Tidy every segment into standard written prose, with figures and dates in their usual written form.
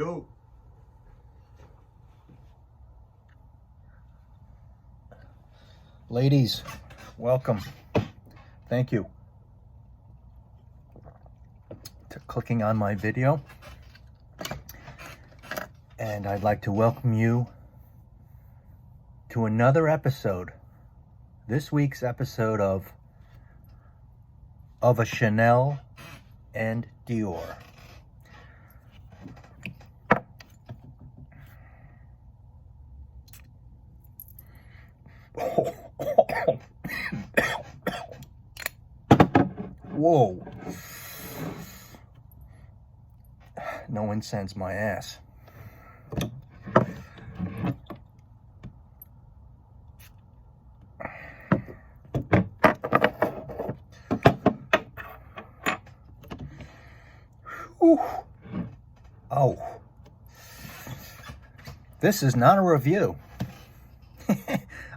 Yo. Ladies, welcome. Thank you to clicking on my video. And I'd like to welcome you to another episode. This week's episode of a Chanel and Dior. Whoa. No incense, my ass. Whew. Oh. This is not a review.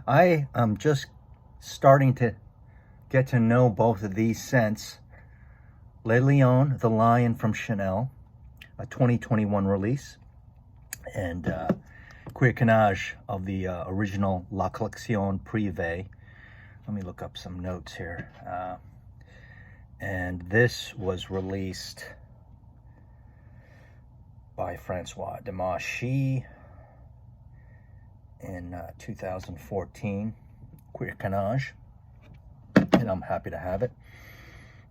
I am just starting to get to know both of these scents. Le Lion, the lion from Chanel, a 2021 release, and Cuir Cannage of the original La Collection Privée. Let me look up some notes here. And this was released by Francois Demachy in 2014, Cuir Cannage, and I'm happy to have it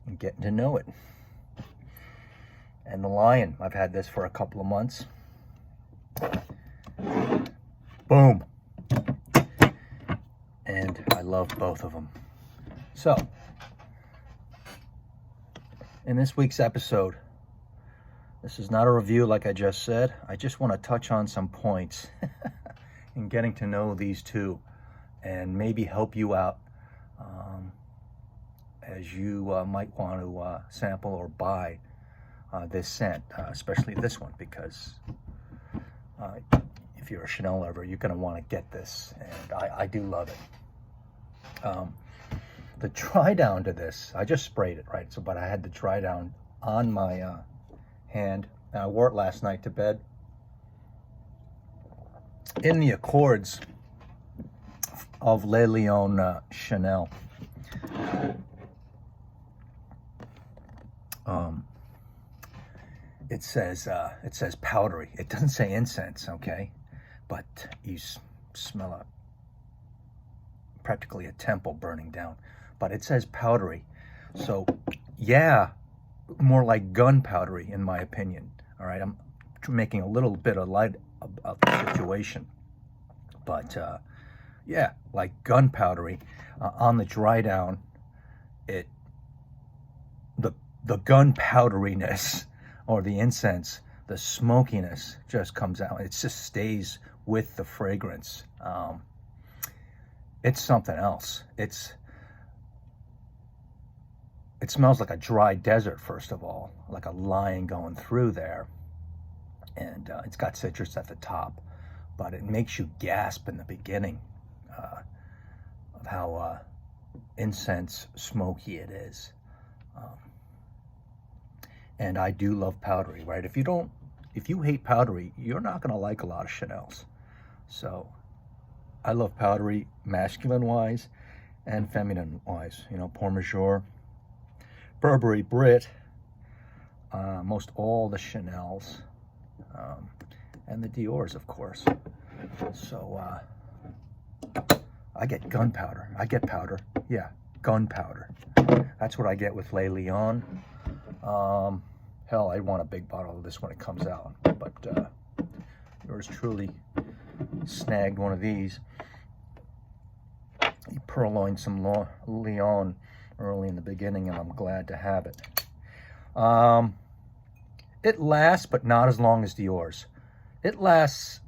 and getting to know it. And the lion, I've had this for a couple of months. Boom. And I love both of them. So, in this week's episode, this is not a review like I just said. I just want to touch on some points in getting to know these two and maybe help you out as you might want to sample or buy this scent, especially this one, because if you're a Chanel lover, you're going to want to get this, and I do love it. The dry down to this, I just sprayed it, right? So, but I had the dry down on my hand. And I wore it last night to bed. In the Accords of Le Lion Chanel, it says powdery. It doesn't say incense, okay? But you smell practically a temple burning down. But it says powdery, so yeah, more like gunpowdery in my opinion. All right, I'm making a little bit of light of the situation, but yeah, like gunpowdery. On the dry down, the gunpowderiness or the incense, the smokiness just comes out. It just stays with the fragrance. It's something else. It smells like a dry desert, first of all, like a lion going through there. And it's got citrus at the top, but it makes you gasp in the beginning of how incense smoky it is. And I do love powdery, right? If you hate powdery, you're not going to like a lot of Chanel's. So I love powdery, masculine-wise and feminine-wise. You know, Parmesan, Burberry, Brit, most all the Chanel's, and the Dior's, of course. So I get gunpowder. I get powder. Yeah, gunpowder. That's what I get with Le Lion. Hell, I want a big bottle of this when it comes out. But yours truly snagged one of these. He purloined some Lion early in the beginning, and I'm glad to have it. It lasts, but not as long as Dior's. It lasts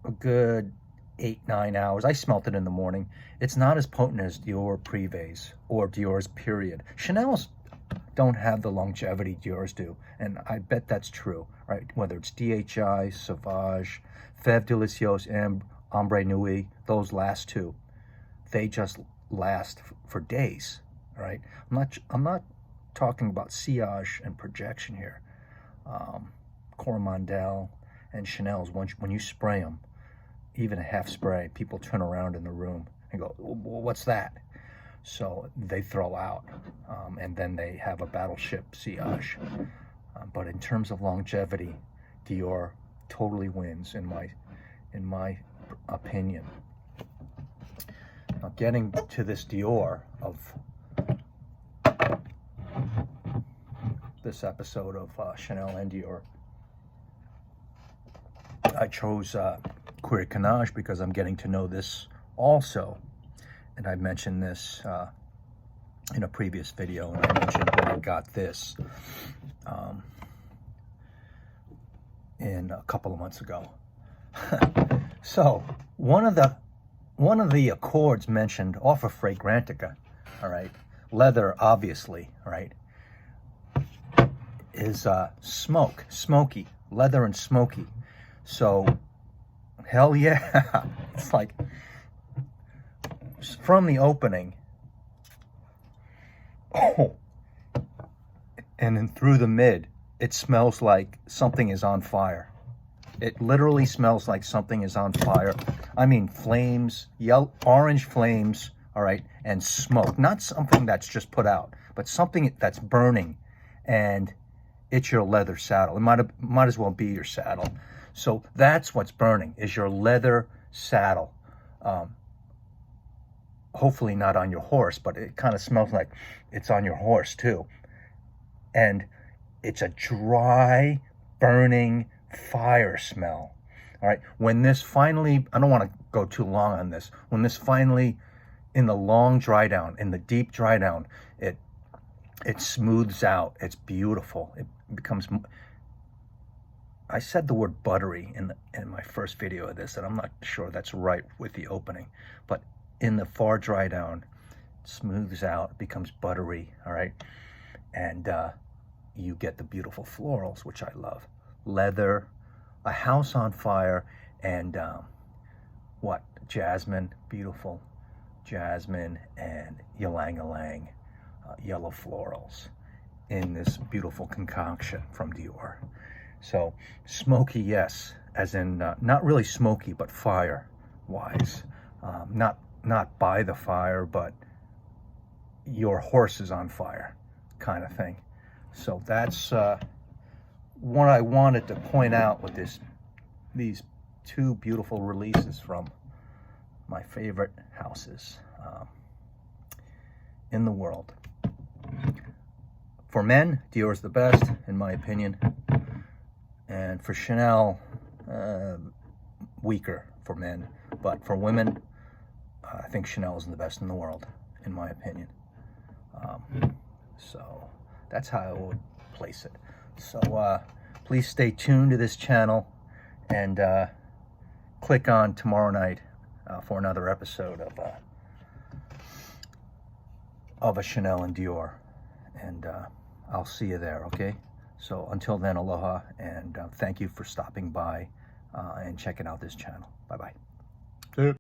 a good 8-9 hours. I smelt it in the morning. It's not as potent as Dior Privés or Dior's period. Chanel's don't have the longevity Dior's do, and I bet that's true, right? Whether it's DHI, Sauvage, Fève Délicieuse, and Ombre Nuit, those last two, they just last for days, all right? I'm not talking about sillage and projection here. Coromandel and Chanel's, when you spray them, even a half spray, people turn around in the room and go, what's that? So they throw out, and then they have a battleship sillage. But in terms of longevity, Dior totally wins in my opinion. Now, getting to this Dior of this episode of Chanel and Dior, I chose Cuir Cannage because I'm getting to know this also. And I mentioned this in a previous video, and I mentioned when I got this in a couple of months ago. So one of the accords mentioned off of Fragrantica, all right, leather obviously, all right, is smoky, leather and smoky. So hell yeah, it's like from the opening, and then through the mid, it smells like something is on fire. It literally smells like something is on fire. I mean, flames, orange flames, all right, and smoke. Not something that's just put out, but something that's burning, and it's your leather saddle. It might as well be your saddle. So that's what's burning, is your leather saddle. Hopefully not on your horse, but it kind of smells like it's on your horse too. And it's a dry, burning fire smell. All right, when this finally, I don't want to go too long on this, when this finally, in the long dry down, in the deep dry down, it smooths out. It's beautiful. It becomes, I said the word buttery in my first video of this, and I'm not sure that's right with the opening, but in the far dry down, it smooths out, becomes buttery, all right? And you get the beautiful florals, which I love. Leather, a house on fire, and jasmine, beautiful jasmine, and ylang-ylang, yellow florals in this beautiful concoction from Dior. So smoky, yes, as in not really smoky, but fire-wise. Not by the fire, but your horse is on fire kind of thing. So that's what I wanted to point out with these two beautiful releases from my favorite houses in the world. For men, Dior's the best, in my opinion. And for Chanel, weaker for men. But for women, I think Chanel is the best in the world, in my opinion. So that's how I would place it. So please stay tuned to this channel, and click on tomorrow night for another episode of a Chanel and Dior. And I'll see you there, okay? So until then, aloha, and thank you for stopping by and checking out this channel. Bye-bye.